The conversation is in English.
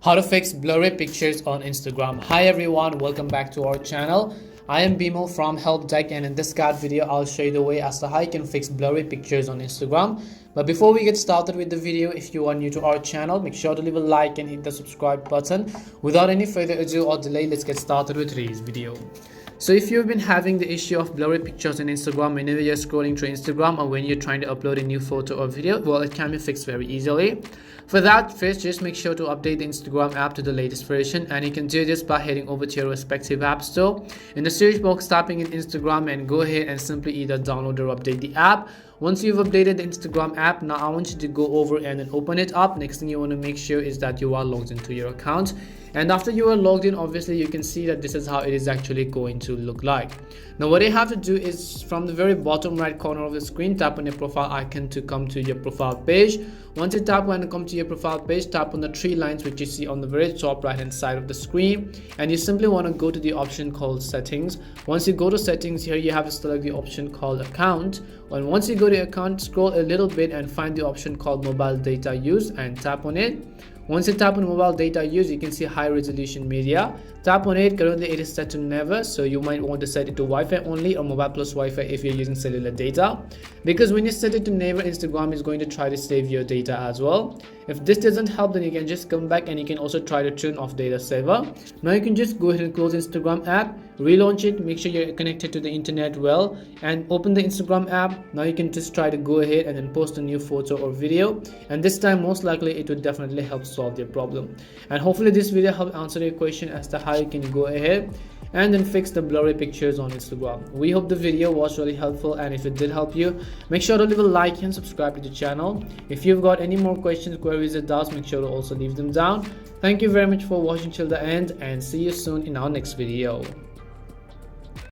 How to fix blurry pictures on Instagram. Hi everyone, welcome back to our channel. I am Bimo from Help Deck, and in this guide video I'll show you the way as to how you can fix blurry pictures on Instagram. But before we get started with the video, if you are new to our channel, make sure to leave a like and hit the subscribe button. Without any further ado or delay, let's get started with today's video. So if you've been having the issue of blurry pictures on Instagram whenever you're scrolling through Instagram or when you're trying to upload a new photo or video, well, it can be fixed very easily. For that, first just make sure to update the Instagram app to the latest version, and you can do this by heading over to your respective app store. In the search box, typing in Instagram and go ahead and simply either download or update the app. Once you've updated the Instagram app, now I want you to go over and then open it up. Next thing you want to make sure is that you are logged into your account. And after you are logged in, obviously you can see that this is how it is actually going to look like. Now what you have to do is from the very bottom right corner of the screen, tap on your profile icon to come to your profile page. Once you tap and come to your profile page, tap on the three lines which you see on the very top right hand side of the screen, and you simply want to go to the option called settings. Once you go to settings, here you have to select the option called account, and once you go to account, scroll a little bit and find the option called mobile data use and tap on it. Once you tap on mobile data use, you can see high resolution media. Tap on it. Currently it is set to never, so you might want to set it to Wi-Fi only or mobile plus Wi-Fi if you're using cellular data, because when you set it to never, Instagram is going to try to save your data as well. If this doesn't help, then you can just come back and you can also try to turn off data saver. Now you can just go ahead and close Instagram app, relaunch it, make sure you're connected to the internet well, and open the Instagram app. Now you can just try to go ahead and then post a new photo or video, and this time most likely it would definitely help solve your problem. And hopefully this video helped answer your question as to how you can go ahead and then fix the blurry pictures on Instagram. We hope the video was really helpful, and if it did help you, make sure to leave a like and subscribe to the channel. If you've got any more questions, queries or doubts, make sure to also leave them down. Thank you very much for watching till the end, and see you soon in our next video.